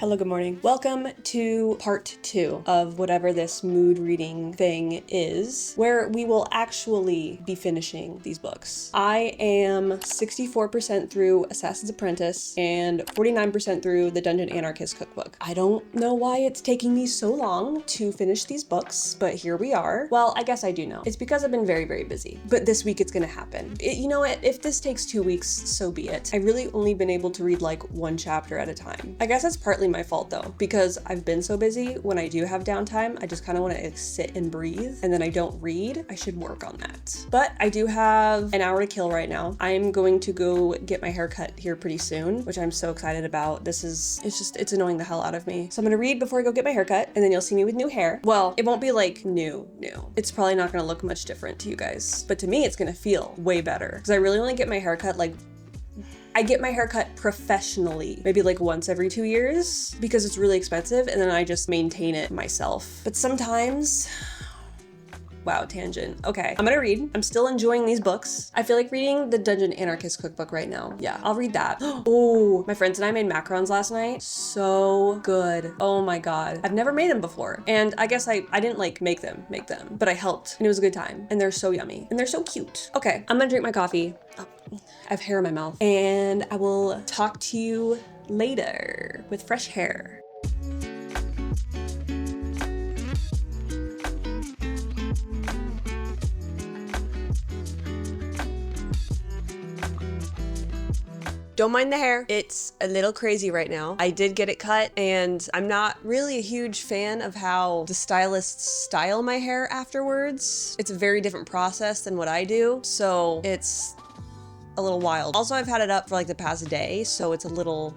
Hello, good morning. Welcome to part 2 of whatever this mood reading thing is, where we will actually be finishing these books. I am 64% through Assassin's Apprentice and 49% through the Dungeon Anarchist cookbook. I don't know why it's taking me so long to finish these books, but here we are. Well, I guess I do know. It's because I've been very, very busy, but this week it's gonna happen. You know what? If this takes 2 weeks, so be it. I've really only been able to read like one chapter at a time. I guess that's partly my fault though, because I've been so busy. When I do have downtime, I just kind of want to sit and breathe, and then I don't read. I should work on that. But I do have an hour to kill right now. I'm going to go get my hair cut here pretty soon, which I'm so excited about. It's annoying the hell out of me. So I'm gonna read before I go get my hair cut, and then you'll see me with new hair. Well, it won't be like new. It's probably not gonna look much different to you guys, but to me, it's gonna feel way better, because I really only get my hair cut I get my hair cut professionally, maybe like once every 2 years, because it's really expensive, and then I just maintain it myself. But sometimes, wow, tangent. Okay, I'm gonna read. I'm still enjoying these books. I feel like reading the Dungeon Anarchist cookbook right now. Yeah, I'll read that. Oh, my friends and I made macarons last night. So good. Oh my God. I've never made them before. And I guess I didn't like make them, but I helped, and it was a good time. And they're so yummy, and they're so cute. Okay, I'm gonna drink my coffee. Oh, I have hair in my mouth. And I will talk to you later with fresh hair. Don't mind the hair. It's a little crazy right now. I did get it cut, and I'm not really a huge fan of how the stylists style my hair afterwards. It's a very different process than what I do, so it's a little wild. Also, I've had it up for like the past day, so it's a little...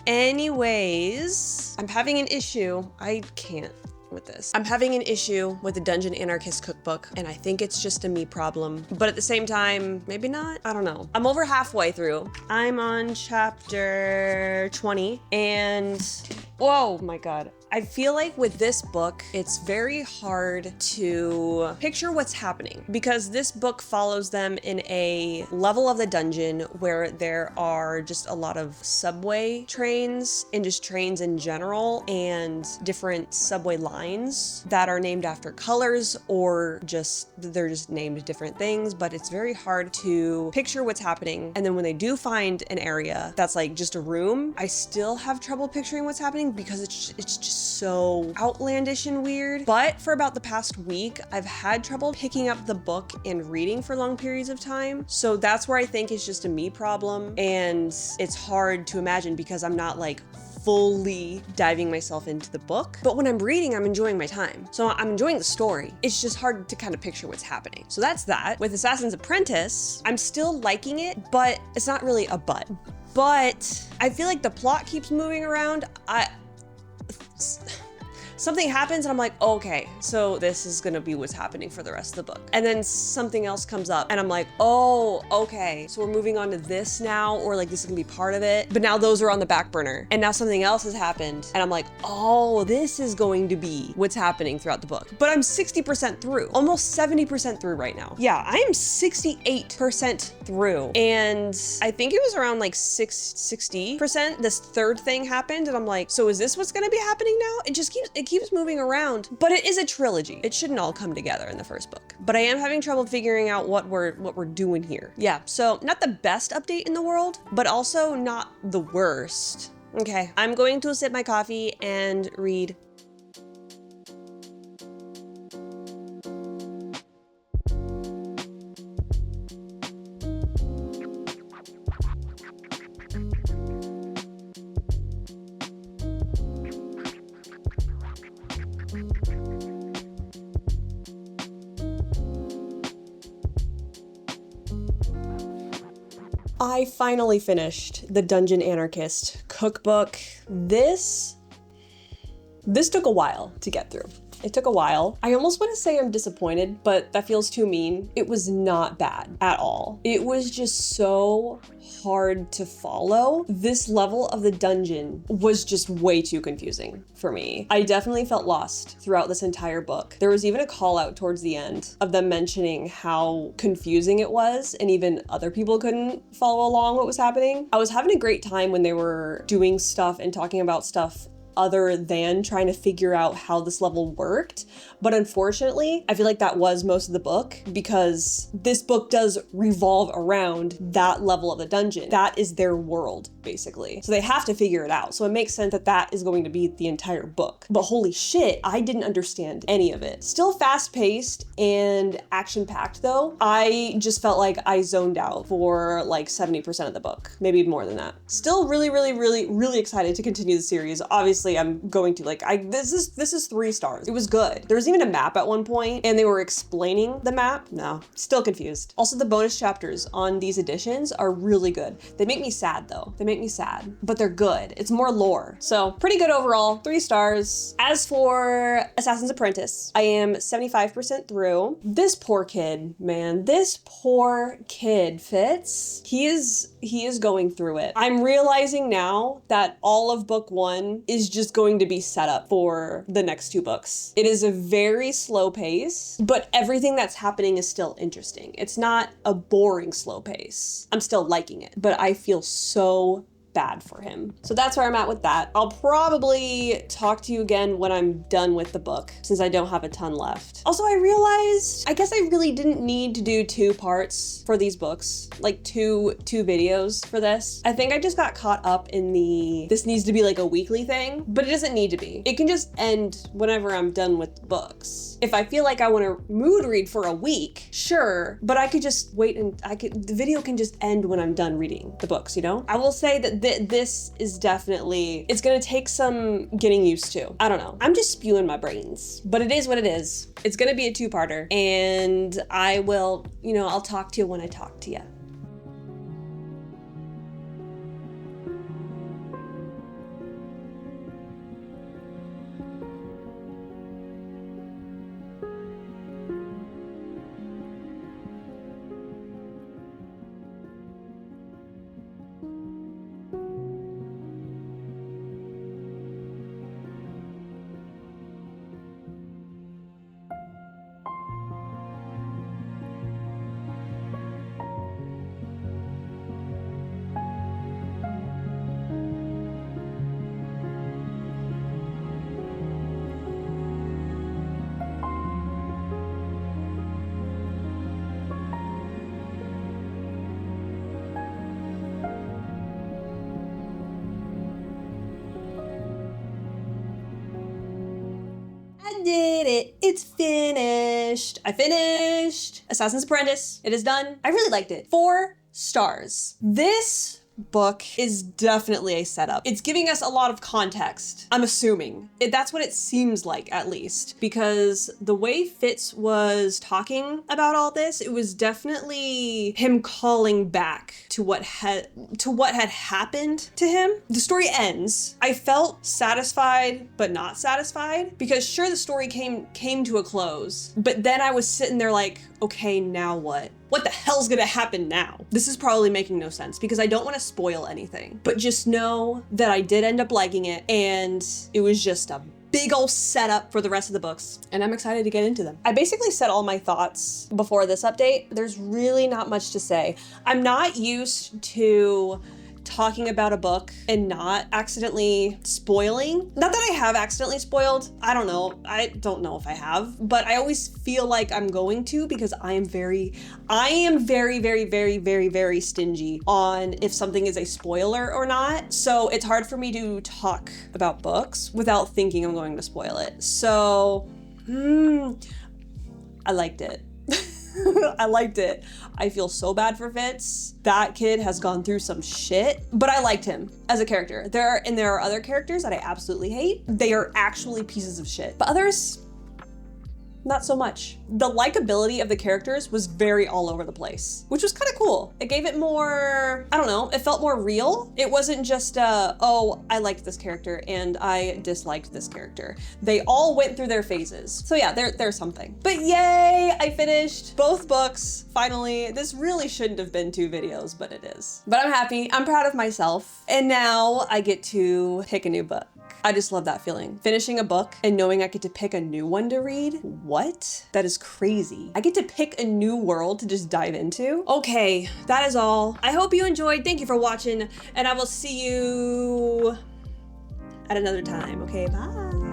Anyways, I'm having an issue. I can't with this. I'm having an issue with the Dungeon Anarchist cookbook, and I think it's just a me problem. But at the same time, maybe not. I don't know. I'm over halfway through. I'm on chapter 20, and whoa, my God. I feel like with this book, it's very hard to picture what's happening, because this book follows them in a level of the dungeon where there are just a lot of subway trains and just trains in general, and different subway lines that are named after colors, or just they're just named different things, but it's very hard to picture what's happening. And then when they do find an area that's like just a room, I still have trouble picturing what's happening, because it's just so outlandish and weird. But for about the past week, I've had trouble picking up the book and reading for long periods of time. So that's where I think it's just a me problem, and it's hard to imagine because I'm not like fully diving myself into the book. But when I'm reading, I'm enjoying my time. So I'm enjoying the story. It's just hard to kind of picture what's happening. So that's that. With Assassin's Apprentice, I'm still liking it, but it's not really a but. But I feel like the plot keeps moving around. Something happens and I'm like, okay, so this is gonna be what's happening for the rest of the book. And then something else comes up and I'm like, oh, okay, so we're moving on to this now, or like this is gonna be part of it. But now those are on the back burner, and now something else has happened and I'm like, oh, this is going to be what's happening throughout the book. But I'm 60% through, almost 70% through right now. Yeah, I am 68% through, and I think it was around like 60%. This third thing happened and I'm like, so is this what's gonna be happening now? It keeps moving around, but it is a trilogy. It shouldn't all come together in the first book. But I am having trouble figuring out what we're doing here. Yeah, so not the best update in the world, but also not the worst. Okay, I'm going to sip my coffee and read. I finally finished the Dungeon Anarchist cookbook. This took a while to get through. It took a while. I almost want to say I'm disappointed, but that feels too mean. It was not bad at all. It was just so hard to follow. This level of the dungeon was just way too confusing for me. I definitely felt lost throughout this entire book. There was even a call out towards the end of them mentioning how confusing it was, and even other people couldn't follow along what was happening. I was having a great time when they were doing stuff and talking about stuff other than trying to figure out how this level worked. But unfortunately, I feel like that was most of the book, because this book does revolve around that level of the dungeon. That is their world, basically. So they have to figure it out. So it makes sense that that is going to be the entire book. But holy shit, I didn't understand any of it. Still fast-paced and action-packed though. I just felt like I zoned out for like 70% of the book, maybe more than that. Still really excited to continue the series. Obviously, I'm going to this is 3 stars. It was good. There was even a map at one point and they were explaining the map. No, still confused. Also, the bonus chapters on these editions are really good. They make me sad though. They make me sad, but they're good. It's more lore. So pretty good overall, 3 stars. As for Assassin's Apprentice, I am 75% through. This poor kid, man, this poor kid, Fitz. He is going through it. I'm realizing now that all of book 1 is just going to be set up for the next 2 books. It is a very slow pace, but everything that's happening is still interesting. It's not a boring slow pace. I'm still liking it, but I feel so bad for him. So that's where I'm at with that. I'll probably talk to you again when I'm done with the book, since I don't have a ton left. Also, I realized, I guess I really didn't need to do 2 parts for these books, like two videos for this. I think I just got caught up in this needs to be like a weekly thing, but it doesn't need to be. It can just end whenever I'm done with the books. If I feel like I want to mood read for a week, sure, but I could just wait and the video can just end when I'm done reading the books, you know? I will say that this is definitely, it's gonna take some getting used to. I don't know. I'm just spewing my brains, but it is what it is. It's gonna be a 2-parter, and I will, I'll talk to you when I talk to you. Did it. It's finished. I finished Assassin's Apprentice. It is done. I really liked it. 4 stars. This book is definitely a setup. It's giving us a lot of context, I'm assuming. That's what it seems like, at least, because the way Fitz was talking about all this, it was definitely him calling back to what had happened to him. The story ends. I felt satisfied but not satisfied, because sure, the story came to a close, but then I was sitting there like, okay, now what? What the hell's gonna happen now? This is probably making no sense because I don't want to spoil anything, but just know that I did end up liking it, and it was just a big ol' setup for the rest of the books, and I'm excited to get into them. I basically said all my thoughts before this update. There's really not much to say. I'm not used to talking about a book and not accidentally spoiling. Not that I have accidentally spoiled. I don't know if I have, but I always feel like I'm going to, because I am very stingy on if something is a spoiler or not. So it's hard for me to talk about books without thinking I'm going to spoil it. So, I liked it. I liked it. I feel so bad for Fitz. That kid has gone through some shit, but I liked him as a character. There are other characters that I absolutely hate. They are actually pieces of shit, but others, not so much. The likability of the characters was very all over the place, which was kind of cool. It gave it more, I don't know, it felt more real. It wasn't just, oh, I liked this character and I disliked this character. They all went through their phases. So yeah, there's something. But yay, I finished both books, finally. This really shouldn't have been 2 videos, but it is. But I'm happy, I'm proud of myself. And now I get to pick a new book. I just love that feeling. Finishing a book and knowing I get to pick a new one to read. What? That is crazy. I get to pick a new world to just dive into. Okay, that is all. I hope you enjoyed. Thank you for watching, and I will see you at another time. Okay, bye.